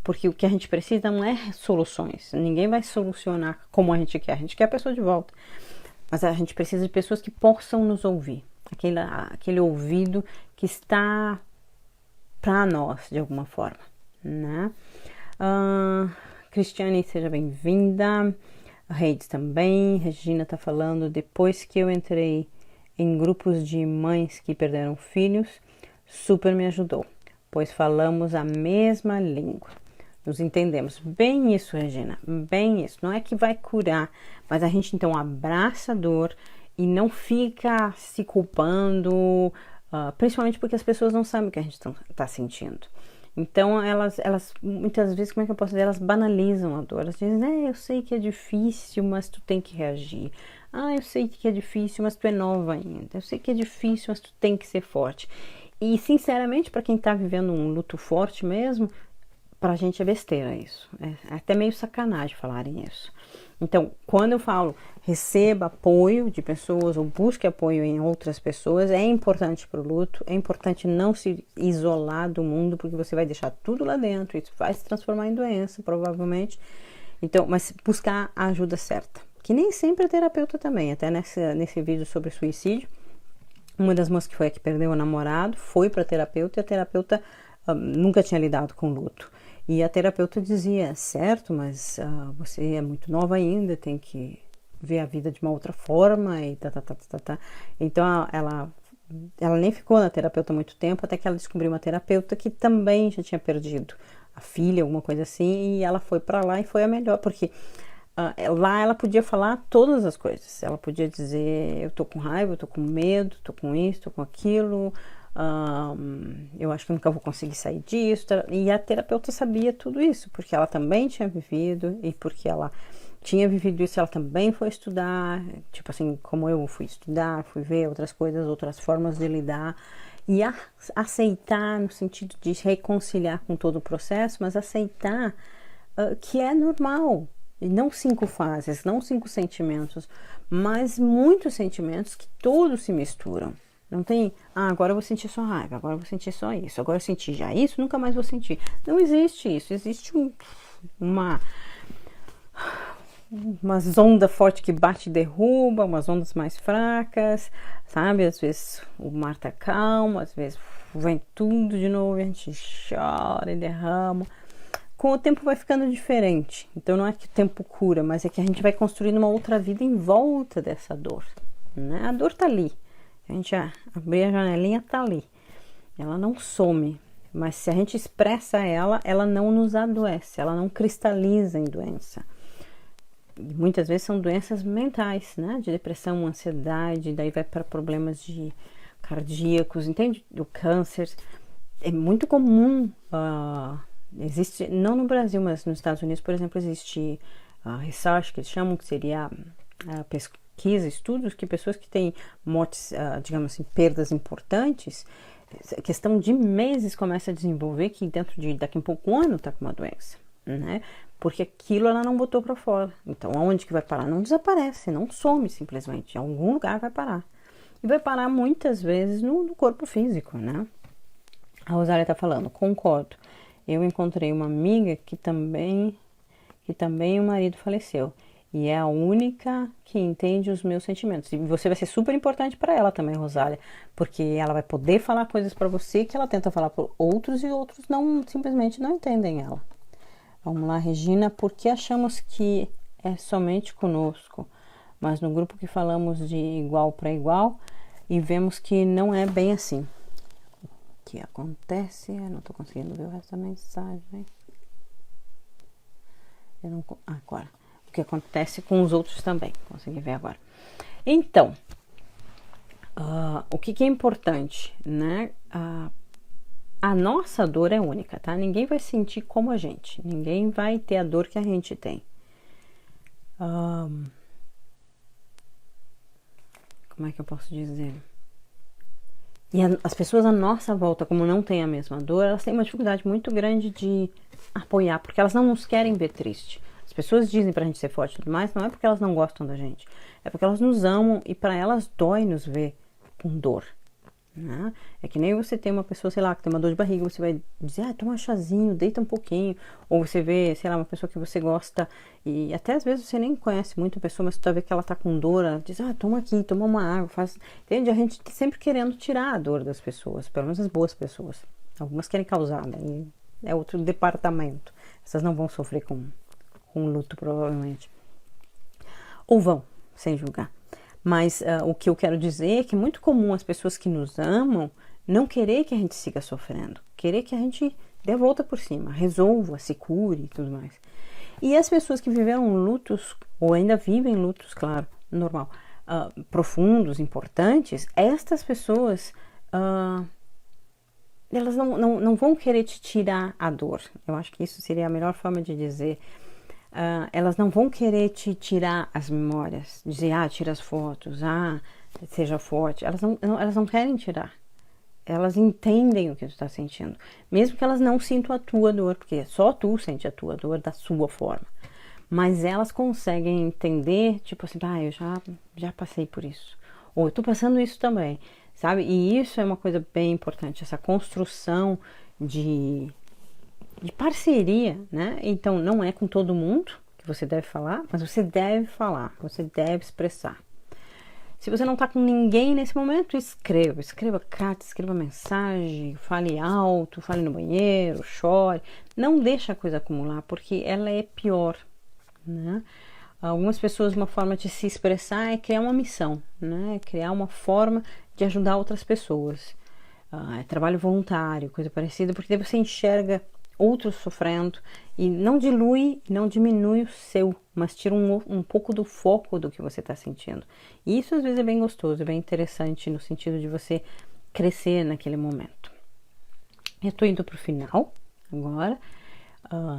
A: Porque o que a gente precisa não é soluções, ninguém vai solucionar como a gente quer a pessoa de volta. Mas a gente precisa de pessoas que possam nos ouvir. Aquele ouvido que está para nós, de alguma forma, né? Cristiane, seja bem-vinda. Reides também. Regina está falando, depois que eu entrei em grupos de mães que perderam filhos, super me ajudou, pois falamos a mesma língua. Nos entendemos. Bem isso, Regina, bem isso. Não é que vai curar, mas a gente então abraça a dor e não fica se culpando, principalmente porque as pessoas não sabem o que a gente está sentindo. Então, elas muitas vezes, como é que eu posso dizer? Elas banalizam a dor. Elas dizem, eu sei que é difícil, mas tu tem que reagir. Eu sei que é difícil, mas tu é nova ainda. Eu sei que é difícil, mas tu tem que ser forte. E, sinceramente, para quem está vivendo um luto forte mesmo, pra gente é besteira isso. É até meio sacanagem falarem isso. Então, quando eu falo receba apoio de pessoas ou busque apoio em outras pessoas, é importante para o luto, é importante não se isolar do mundo, porque você vai deixar tudo lá dentro, isso vai se transformar em doença, provavelmente. Então, mas buscar a ajuda certa. que nem sempre é terapeuta também. Até nesse vídeo sobre suicídio, uma das moças que foi a que perdeu o namorado foi para terapeuta, e a terapeuta nunca tinha lidado com luto. E a terapeuta dizia, certo, mas você é muito nova ainda, tem que ver a vida de uma outra forma e tá. Então ela nem ficou na terapeuta muito tempo, até que ela descobriu uma terapeuta que também já tinha perdido a filha, alguma coisa assim, e ela foi para lá e foi a melhor, porque lá ela podia falar todas as coisas. Ela podia dizer, eu tô com raiva, eu tô com medo, tô com isso, tô com aquilo, eu acho que eu nunca vou conseguir sair disso. E a terapeuta sabia tudo isso, porque ela também tinha vivido, e porque ela tinha vivido isso, ela também foi estudar, tipo assim, como eu fui estudar, fui ver outras coisas, outras formas de lidar, e aceitar no sentido de reconciliar com todo o processo, mas aceitar que é normal, e não 5 fases, não 5 sentimentos, mas muitos sentimentos que todos se misturam. Não tem, agora eu vou sentir só raiva, agora eu vou sentir só isso, agora eu senti já isso, nunca mais vou sentir. Não existe isso, existe umas ondas fortes que bate e derruba, umas ondas mais fracas, sabe? Às vezes o mar tá calmo, às vezes vem tudo de novo, a gente chora e derrama. Com o tempo vai ficando diferente, então não é que o tempo cura, mas é que a gente vai construindo uma outra vida em volta dessa dor, né? A dor tá ali, a gente abrir a janelinha, tá ali, ela não some, mas se a gente expressa ela, ela não nos adoece, ela não cristaliza em doença. Muitas vezes são doenças mentais, né? De depressão, ansiedade, daí vai para problemas de cardíacos, entende? O câncer é muito comum. Existe, não no Brasil, mas nos Estados Unidos, por exemplo, existe research, que eles chamam, que seria pesquisa, estudos, que pessoas que têm mortes, digamos assim, perdas importantes, questão de meses começa a desenvolver que daqui a pouco ano está com uma doença, né? Porque aquilo ela não botou para fora. Então, aonde que vai parar? Não desaparece, não some simplesmente. Em algum lugar vai parar. E vai parar muitas vezes no corpo físico, né? A Rosália tá falando, concordo. Eu encontrei uma amiga que também o marido faleceu. E é a única que entende os meus sentimentos. E você vai ser super importante para ela também, Rosália. Porque ela vai poder falar coisas para você que ela tenta falar para outros e outros simplesmente não entendem ela. Vamos lá, Regina, por que achamos que é somente conosco, mas no grupo que falamos de igual para igual e vemos que não é bem assim? O que acontece? Eu não estou conseguindo ver o resto da mensagem. Agora, o que acontece com os outros também, consegui ver agora. Então, o que é importante, né? A nossa dor é única, tá? Ninguém vai sentir como a gente. Ninguém vai ter a dor que a gente tem. Como é que eu posso dizer? E as pessoas à nossa volta, como não têm a mesma dor, elas têm uma dificuldade muito grande de apoiar, porque elas não nos querem ver triste. As pessoas dizem pra gente ser forte e tudo mais, não é porque elas não gostam da gente. É porque elas nos amam e pra elas dói nos ver com dor. Né? É que nem você tem uma pessoa, sei lá, que tem uma dor de barriga, você vai dizer, toma um chazinho, deita um pouquinho, ou você vê, sei lá, uma pessoa que você gosta, e até às vezes você nem conhece muito a pessoa, mas tu vê que ela tá com dor, ela diz, toma aqui, toma uma água, faz, entende? A gente tá sempre querendo tirar a dor das pessoas, pelo menos as boas pessoas, algumas querem causar, né? É outro departamento, essas não vão sofrer com luto provavelmente, ou vão, sem julgar. Mas o que eu quero dizer é que é muito comum as pessoas que nos amam não querer que a gente siga sofrendo, querer que a gente dê a volta por cima, resolva, se cure e tudo mais. E as pessoas que viveram lutos, ou ainda vivem lutos, claro, normal, profundos, importantes, estas pessoas, elas não vão querer te tirar a dor. Eu acho que isso seria a melhor forma de dizer. Elas não vão querer te tirar as memórias, dizer, tira as fotos, seja forte. Elas não querem tirar. Elas entendem o que tu está sentindo, mesmo que elas não sintam a tua dor, porque só tu sente a tua dor da sua forma. Mas elas conseguem entender, tipo assim, eu já passei por isso, ou eu tô passando isso também, sabe? E isso é uma coisa bem importante, essa construção de parceria, né? Então não é com todo mundo que você deve falar, mas você deve falar, você deve expressar. Se você não está com ninguém nesse momento, escreva carta, escreva mensagem, fale alto, fale no banheiro, chore. Não deixa a coisa acumular, porque ela é pior, né? Algumas pessoas, uma forma de se expressar é criar uma missão, né? Criar uma forma de ajudar outras pessoas. É trabalho voluntário, coisa parecida, porque daí você enxerga outros sofrendo e não dilui, não diminui o seu, mas tira um pouco do foco do que você está sentindo. E isso às vezes é bem gostoso, é bem interessante no sentido de você crescer naquele momento. Eu estou indo para o final agora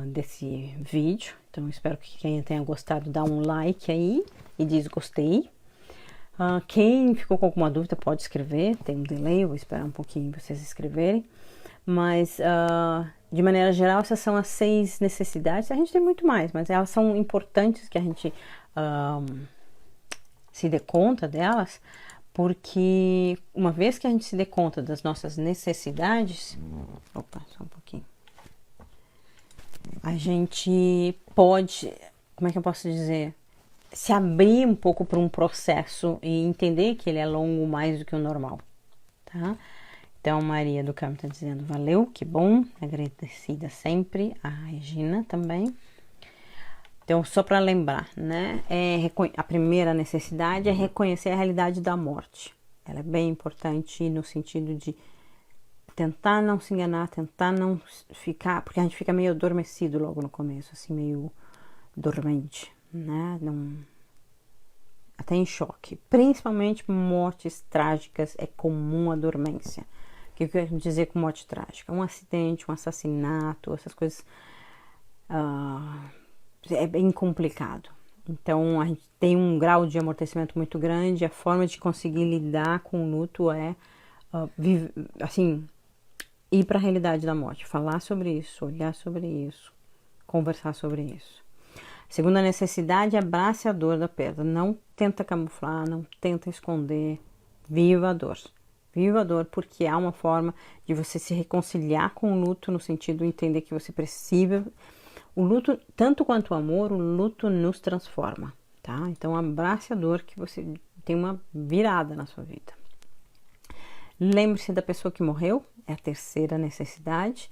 A: desse vídeo, então espero que quem tenha gostado dá um like aí e diz gostei. Quem ficou com alguma dúvida pode escrever, tem um delay, eu vou esperar um pouquinho vocês escreverem. Mas, de maneira geral, essas são as 6 necessidades. A gente tem muito mais, mas elas são importantes que a gente se dê conta delas, porque uma vez que a gente se dê conta das nossas necessidades... Opa, só um pouquinho. A gente pode, como é que eu posso dizer? Se abrir um pouco para um processo e entender que ele é longo mais do que o normal, tá? Então, Maria do Carmo está dizendo, valeu, que bom, agradecida sempre, a Regina também. Então, só para lembrar, né, a primeira necessidade é reconhecer a realidade da morte. Ela é bem importante no sentido de tentar não se enganar, tentar não ficar, porque a gente fica meio adormecido logo no começo, assim, meio dormente, né, até em choque. Principalmente mortes trágicas é comum a dormência. O que eu quero dizer com morte trágica? Um acidente, um assassinato, essas coisas é bem complicado. Então, a gente tem um grau de amortecimento muito grande. A forma de conseguir lidar com o luto é, assim, ir para a realidade da morte. Falar sobre isso, olhar sobre isso, conversar sobre isso. A segunda necessidade é abrace a dor da perda. Não tenta camuflar, não tenta esconder. Viva a dor. Viva a dor, porque há uma forma de você se reconciliar com o luto, no sentido de entender que você precisa. O luto, tanto quanto o amor, o luto nos transforma, tá? Então, abrace a dor que você tem uma virada na sua vida. Lembre-se da pessoa que morreu, é a terceira necessidade.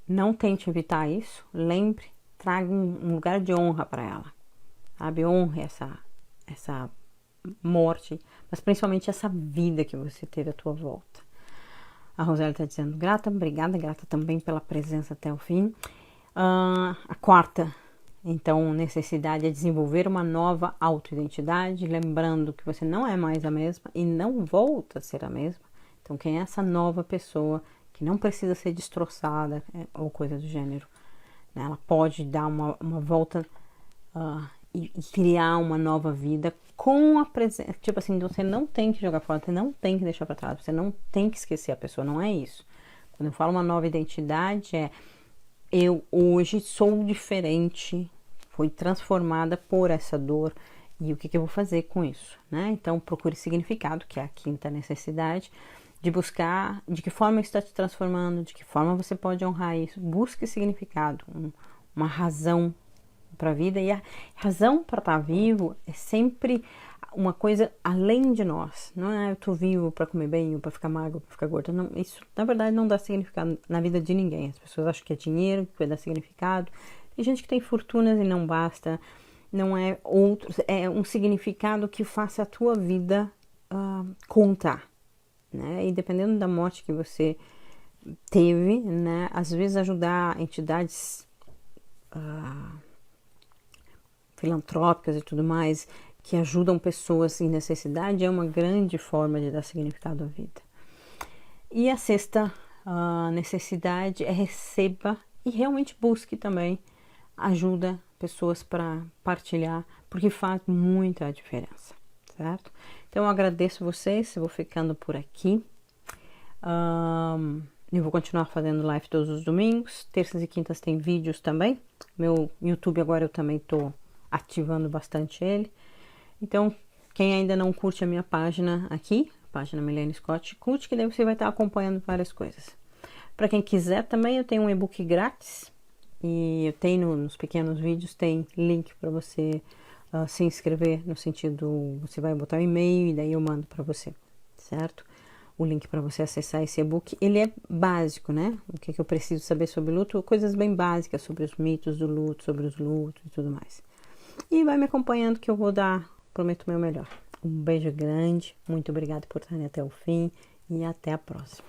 A: Não tente evitar isso. Lembre, traga um lugar de honra para ela, sabe? Honre essa morte, mas principalmente essa vida que você teve à tua volta. A Roseli está dizendo grata, obrigada, grata também pela presença até o fim. A quarta, então, necessidade é desenvolver uma nova autoidentidade, lembrando que você não é mais a mesma e não volta a ser a mesma. Então, quem é essa nova pessoa que não precisa ser destroçada ou coisa do gênero, né? Ela pode dar uma volta e criar uma nova vida com a presença, tipo assim, você não tem que jogar fora, você não tem que deixar para trás, você não tem que esquecer a pessoa, não é isso. Quando eu falo uma nova identidade, eu hoje sou diferente, fui transformada por essa dor e o que eu vou fazer com isso, né? Então, procure significado, que é a quinta necessidade, de buscar de que forma isso está te transformando, de que forma você pode honrar isso. Busque significado, uma razão para a vida, e a razão para estar vivo é sempre uma coisa além de nós. Não é eu tô vivo para comer bem ou para ficar magro, para ficar gordo. Não, isso na verdade não dá significado na vida de ninguém. As pessoas acham que é dinheiro que vai dar significado. Tem gente que tem fortunas e não basta. Não é outro, é um significado que faça a tua vida contar, né? E dependendo da morte que você teve, né? Às vezes ajudar entidades filantrópicas e tudo mais, que ajudam pessoas em necessidade, é uma grande forma de dar significado à vida. E a sexta necessidade é receba e realmente busque também ajuda pessoas para partilhar, porque faz muita diferença, certo? Então eu agradeço vocês, eu vou ficando por aqui. Eu vou continuar fazendo live todos os domingos, terças e quintas tem vídeos também. Meu YouTube agora eu também tô ativando bastante ele. Então, quem ainda não curte a minha página aqui, página Milene Scott, curte, que daí você vai estar acompanhando várias coisas. Para quem quiser também, eu tenho um e-book grátis E eu tenho nos pequenos vídeos, tem link para você se inscrever, no sentido, você vai botar o e-mail e daí eu mando para você, certo? O link para você acessar esse e-book. Ele é básico, né? O que eu preciso saber sobre luto, coisas bem básicas sobre os mitos do luto, sobre os lutos e tudo mais. E vai me acompanhando que eu vou dar, prometo, o meu melhor. Um beijo grande, muito obrigada por estarem até o fim e até a próxima.